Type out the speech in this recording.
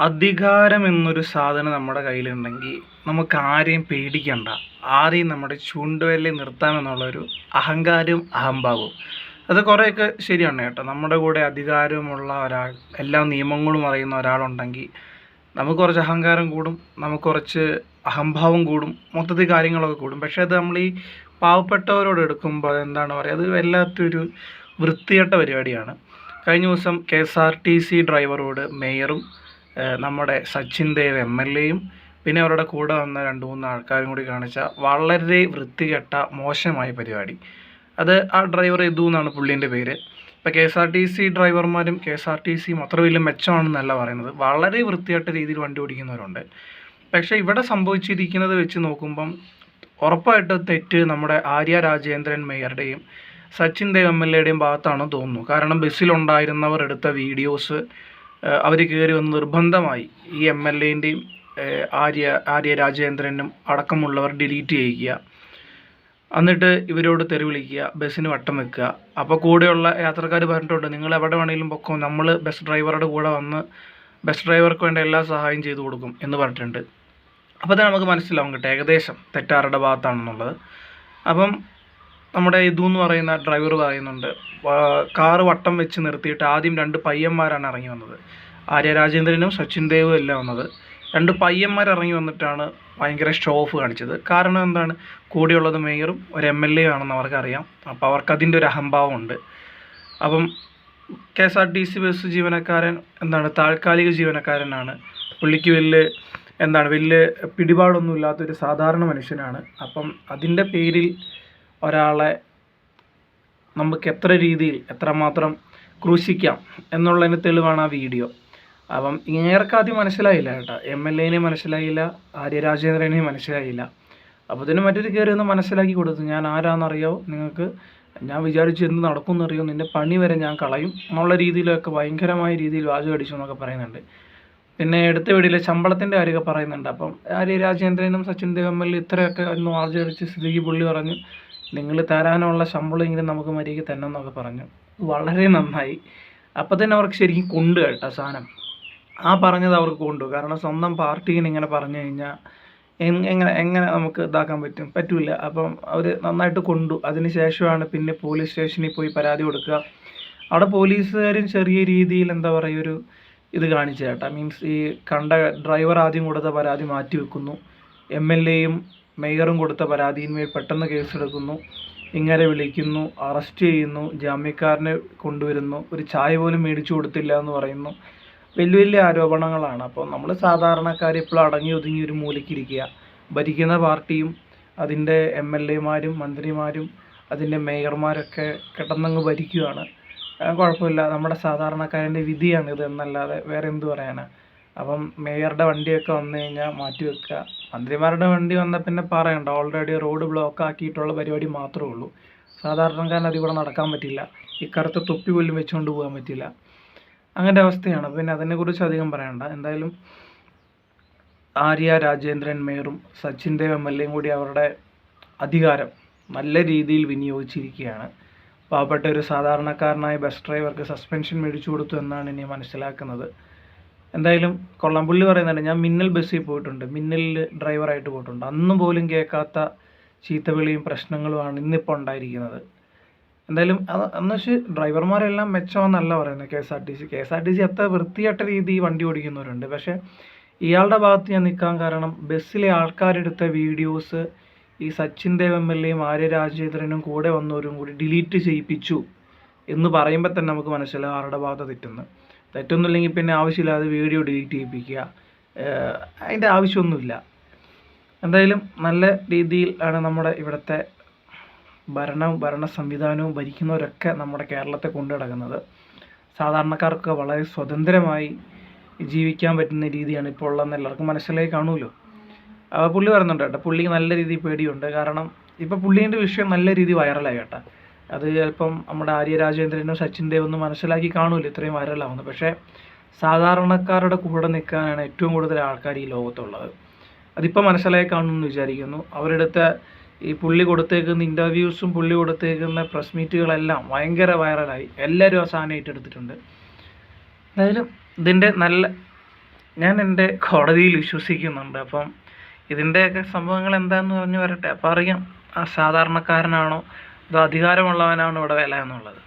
അധികാരം എന്നൊരു സാധനം നമ്മുടെ കയ്യിലുണ്ടെങ്കിൽ നമുക്ക് ആരെയും പേടിക്കണ്ട. ആരെയും നമ്മുടെ ചൂണ്ടുവിരലിൽ നിർത്താമെന്നുള്ളൊരു അഹങ്കാരവും അഹംഭാവവും. അത് കുറേയൊക്കെ ശരിയാണ് കേട്ടോ. നമ്മുടെ കൂടെ അധികാരമുള്ള ഒരാൾ, എല്ലാ നിയമങ്ങളും അറിയുന്ന ഒരാളുണ്ടെങ്കിൽ നമുക്ക് കുറച്ച് അഹങ്കാരം കൂടും, നമുക്ക് കുറച്ച് അഹംഭാവം കൂടും, മൊത്തത്തിൽ കാര്യങ്ങളൊക്കെ കൂടും. പക്ഷേ അത് നമ്മൾ ഈ പാവപ്പെട്ടവരോട് എടുക്കുമ്പോൾ അതെന്താണ് പറയുക, അത് വല്ലാത്തൊരു വൃത്തികെട്ട പരിപാടിയാണ്. കഴിഞ്ഞ ദിവസം KSRTC ഡ്രൈവറോട് മേയറും നമ്മുടെ സച്ചിൻ ദേവ് MLA യും പിന്നെ അവരുടെ കൂടെ വന്ന 2-3 ആൾക്കാരും കൂടി കാണിച്ച വളരെ വൃത്തികെട്ട മോശമായ പരിപാടി. അത് ആ ഡ്രൈവർ യദു എന്നാണ് പുള്ളീൻ്റെ പേര്. ഇപ്പോൾ KSRTC ഡ്രൈവർമാരും KSRTCയും അത്ര വലിയ മെച്ചമാണെന്നല്ല പറയുന്നത്, വളരെ വൃത്തികെട്ട രീതിയിൽ വണ്ടി ഓടിക്കുന്നവരുണ്ട്. പക്ഷേ ഇവിടെ സംഭവിച്ചിരിക്കുന്നത് വെച്ച് നോക്കുമ്പം ഉറപ്പായിട്ട് തെറ്റ് നമ്മുടെ ആര്യ രാജേന്ദ്രൻ മേയറുടെയും സച്ചിൻ ദേവ് MLA യുടെയും ഭാഗത്താണെന്ന് തോന്നുന്നു. കാരണം ബസ്സിലുണ്ടായിരുന്നവർ എടുത്ത വീഡിയോസ് അവർ കയറി വന്ന് നിർബന്ധമായി ഈ MLA-ൻ്റെയും ആര്യ രാജേന്ദ്രനും അടക്കമുള്ളവർ ഡിലീറ്റ് ചെയ്യിക്കുക, എന്നിട്ട് ഇവരോട് തെറി വിളിക്കുക, ബസ്സിന് വട്ടം വെക്കുക. അപ്പോൾ കൂടെയുള്ള യാത്രക്കാർ പറഞ്ഞിട്ടുണ്ട്, നിങ്ങൾ എവിടെ വേണമെങ്കിലും പൊക്കോ, നമ്മൾ ബസ് ഡ്രൈവറുടെ കൂടെ വന്ന് ബസ് ഡ്രൈവർക്ക് വേണ്ട എല്ലാ സഹായം ചെയ്തു കൊടുക്കും എന്ന് പറഞ്ഞിട്ടുണ്ട്. അപ്പോൾ തന്നെ നമുക്ക് മനസ്സിലാവും കേട്ടോ ഏകദേശം തെറ്റാരുടെ ഭാഗത്താണെന്നുള്ളത്. അപ്പം നമ്മുടെ ഇതു എന്ന് പറയുന്ന ഡ്രൈവർ പറയുന്നുണ്ട്, കാറ് വട്ടം വെച്ച് നിർത്തിയിട്ട് ആദ്യം 2 പയ്യന്മാരാണ് ഇറങ്ങി വന്നത്. ആര്യ രാജേന്ദ്രനും സച്ചിൻ ദേവും എല്ലാം വന്നത്. 2 പയ്യന്മാർ ഇറങ്ങി വന്നിട്ടാണ് ഭയങ്കര ഷോ ഓഫ് കാണിച്ചത്. കാരണം എന്താണ്, കൂടെയുള്ളത് മേയറും ഒരു MLA ആണെന്ന് അവർക്കറിയാം. അപ്പോൾ അവർക്കതിൻ്റെ ഒരു അഹംഭാവമുണ്ട്. അപ്പം KSRTC ബസ് ജീവനക്കാരൻ താൽക്കാലിക ജീവനക്കാരനാണ്. പുള്ളിക്ക് വലിയ പിടിപാടൊന്നും ഇല്ലാത്തൊരു സാധാരണ മനുഷ്യനാണ്. അപ്പം അതിൻ്റെ പേരിൽ ഒരാളെ നമുക്ക് എത്രമാത്രം ക്രൂശിക്കാം എന്നുള്ളതിന് തെളിവാണ് ആ വീഡിയോ. അപ്പം ഇങ്ങേർക്ക് ആദ്യം മനസ്സിലായില്ല കേട്ടോ, MLA-നെ മനസ്സിലായില്ല, ആര്യ രാജേന്ദ്രനെയും മനസ്സിലായില്ല. അപ്പോൾ ഇതിന് മറ്റൊരു കയറി ഒന്ന് മനസ്സിലാക്കി കൊടുത്തു, ഞാൻ ആരാന്നറിയോ നിങ്ങൾക്ക്, ഞാൻ വിചാരിച്ചു എന്ത് നടക്കുമെന്നറിയോ, നിൻ്റെ പണി വരെ ഞാൻ കളയും എന്നുള്ള രീതിയിലൊക്കെ ഭയങ്കരമായ രീതിയിൽ വാചകം അടിച്ചു എന്നൊക്കെ പറയുന്നുണ്ട്. പിന്നെ എടുത്ത വീടിലെ ശമ്പളത്തിൻ്റെ കാര്യമൊക്കെ പറയുന്നുണ്ട്. അപ്പം ആര്യ രാജേന്ദ്രനും സച്ചിൻ ദേവ് MLA ഇത്രയൊക്കെ ഒന്ന് വാചകം അടിച്ച് സ്ഥിതിക്ക് പുള്ളി പറഞ്ഞു, നിങ്ങൾ തരാനുള്ള ശമ്പളമെങ്കിലും നമുക്ക് മര്യാദയ്ക്ക് തന്നെ എന്നൊക്കെ പറഞ്ഞു. വളരെ നന്നായി. അപ്പോൾ തന്നെ അവർക്ക് ശരിക്കും കൊണ്ടു കേട്ടോ സാധനം. ആ പറഞ്ഞത് അവർക്ക് കൊണ്ടു. കാരണം സ്വന്തം പാർട്ടീനെ ഇങ്ങനെ പറഞ്ഞു കഴിഞ്ഞാൽ എങ്ങനെ നമുക്ക് ഇതാക്കാൻ പറ്റില്ല. അപ്പം അവർ നന്നായിട്ട് കൊണ്ടു. അതിന് ശേഷമാണ് പിന്നെ പോലീസ് സ്റ്റേഷനിൽ പോയി പരാതി കൊടുക്കുക. അവിടെ പോലീസുകാരും ചെറിയ രീതിയിൽ ഒരു ഇത് കാണിച്ചു കേട്ടോ. മീൻസ് ഈ ഡ്രൈവർ ആദ്യം കൊടുത്ത പരാതി മാറ്റി വെക്കുന്നു, MLA-യും മേയറും കൊടുത്ത പരാതിയിന്മേൽ പെട്ടെന്ന് കേസെടുക്കുന്നു, ഇങ്ങനെ വിളിക്കുന്നു, അറസ്റ്റ് ചെയ്യുന്നു, ജാമ്യക്കാരനെ കൊണ്ടുവരുന്നു, ഒരു ചായ പോലും മേടിച്ചു കൊടുത്തില്ല എന്ന് പറയുന്നു. വലിയ ആരോപണങ്ങളാണ്. അപ്പോൾ നമ്മൾ സാധാരണക്കാർ ഇപ്പോൾ അടങ്ങി ഒതുങ്ങി ഒരു മൂലയ്ക്കിരിക്കുക. ഭരിക്കുന്ന പാർട്ടിയും അതിൻ്റെ MLA-മാരും മന്ത്രിമാരും അതിൻ്റെ മേയർമാരൊക്കെ കിടന്നങ്ങ് ഭരിക്കുകയാണ്. കുഴപ്പമില്ല, നമ്മുടെ സാധാരണക്കാരൻ്റെ വിധിയാണിത് എന്നല്ലാതെ വേറെ എന്ത് പറയാനാണ്. അപ്പം മേയറുടെ വണ്ടിയൊക്കെ വന്നു കഴിഞ്ഞാൽ മാറ്റി വെക്കുക, മന്ത്രിമാരുടെ വണ്ടി വന്നാൽ പിന്നെ പറയണ്ട, ഓൾറെഡി റോഡ് ബ്ലോക്ക് ആക്കിയിട്ടുള്ള പരിപാടി മാത്രമേ ഉള്ളൂ. സാധാരണക്കാരന് അതിൽ കൂടെ നടക്കാൻ പറ്റില്ല, ഈ കറുത്ത തൊപ്പി പോലും വെച്ചുകൊണ്ട് പോകാൻ പറ്റില്ല. അങ്ങനത്തെ അവസ്ഥയാണ്. പിന്നെ അതിനെക്കുറിച്ച് അധികം പറയണ്ട. എന്തായാലും ആര്യ രാജേന്ദ്രൻ മേയറും സച്ചിൻ ദേവ് MLA-യും കൂടി അവരുടെ അധികാരം നല്ല രീതിയിൽ വിനിയോഗിച്ചിരിക്കുകയാണ്. പാവപ്പെട്ട ഒരു സാധാരണക്കാരനായ ബസ് ഡ്രൈവർക്ക് സസ്പെൻഷൻ മേടിച്ചു കൊടുത്തു എന്നാണ് ഇനി മനസ്സിലാക്കുന്നത്. എന്തായാലും കൊള്ളാം. പുള്ളി പറയുന്നുണ്ട്, ഞാൻ മിന്നൽ ബസ്സിൽ പോയിട്ടുണ്ട്, മിന്നലിൽ ഡ്രൈവറായിട്ട് പോയിട്ടുണ്ട്, അന്നും പോലും കേൾക്കാത്ത ചീത്തവിളിയും പ്രശ്നങ്ങളുമാണ് ഇന്നിപ്പോൾ ഉണ്ടായിരിക്കുന്നത്. എന്തായാലും എന്ന് വെച്ച് ഡ്രൈവർമാരെല്ലാം മെച്ചമെന്നല്ല പറയുന്നത്. KSRTC അത്ര വൃത്തികെട്ട രീതിയിൽ വണ്ടി ഓടിക്കുന്നവരുണ്ട്. പക്ഷേ ഇയാളുടെ ഭാഗത്ത് ഞാൻ നിൽക്കാൻ കാരണം, ബസ്സിലെ ആൾക്കാരെടുത്ത വീഡിയോസ് ഈ സച്ചിൻ ദേവ് MLA-യും ആര്യ രാജേന്ദ്രനും കൂടെ വന്നവരും കൂടി ഡിലീറ്റ് ചെയ്യിപ്പിച്ചു എന്ന് പറയുമ്പോൾ തന്നെ നമുക്ക് മനസ്സിലാവും ആരുടെ ഭാഗത്ത് തെറ്റൊന്നുമില്ലെങ്കിൽ പിന്നെ ആവശ്യമില്ലാതെ വീഡിയോ ഡിലീറ്റ് ചെയ്യിപ്പിക്കുക, അതിൻ്റെ ആവശ്യമൊന്നുമില്ല. എന്തായാലും നല്ല രീതിയിൽ ആണ് നമ്മുടെ ഇവിടുത്തെ ഭരണ സംവിധാനവും ഭരിക്കുന്നവരൊക്കെ നമ്മുടെ കേരളത്തെ കൊണ്ടു നടക്കുന്നത്. സാധാരണക്കാർക്ക് വളരെ സ്വതന്ത്രമായി ജീവിക്കാൻ പറ്റുന്ന രീതിയാണ് ഇപ്പോൾ ഉള്ളതെന്ന് എല്ലാവർക്കും മനസ്സിലായി കാണുമല്ലോ. പുള്ളി പറയുന്നുണ്ട് കേട്ടോ, പുള്ളിക്ക് നല്ല രീതിയിൽ പേടിയുണ്ട്. കാരണം ഇപ്പോൾ പുള്ളീൻ്റെ വിഷയം നല്ല രീതിയിൽ വൈറലായി കേട്ടോ. അത് ചിലപ്പം നമ്മുടെ ആര്യ രാജേന്ദ്രനും സച്ചിൻ ദേവ് ഒന്നും മനസ്സിലാക്കി കാണുമല്ലോ ഇത്രയും വൈറലാവുന്നത്. പക്ഷേ സാധാരണക്കാരുടെ കൂടെ നിൽക്കാനാണ് ഏറ്റവും കൂടുതൽ ആൾക്കാർ ഈ ലോകത്തുള്ളത്. അതിപ്പോൾ മനസ്സിലായി കാണുമെന്ന് വിചാരിക്കുന്നു. അവരെടുത്ത ഈ പുള്ളി കൊടുത്തേക്കുന്ന ഇൻ്റർവ്യൂസും പുള്ളി കൊടുത്തേക്കുന്ന പ്രസ് മീറ്റുകളെല്ലാം ഭയങ്കര വൈറലായി. എല്ലാവരും ആ സാധനം ഏറ്റെടുത്തിട്ടുണ്ട്. എന്തായാലും ഇതിൻ്റെ നല്ല ഞാൻ എൻ്റെ കോടതിയിൽ വിശ്വസിക്കുന്നുണ്ട്. അപ്പം ഇതിൻ്റെയൊക്കെ സംഭവങ്ങൾ എന്താണെന്ന് പറഞ്ഞു വരട്ടെ. അപ്പം അറിയാം സാധാരണക്കാരനാണോ അതോ അധികാരമുള്ളവനാണോ ഇവിടെ വില എന്നുള്ളത്.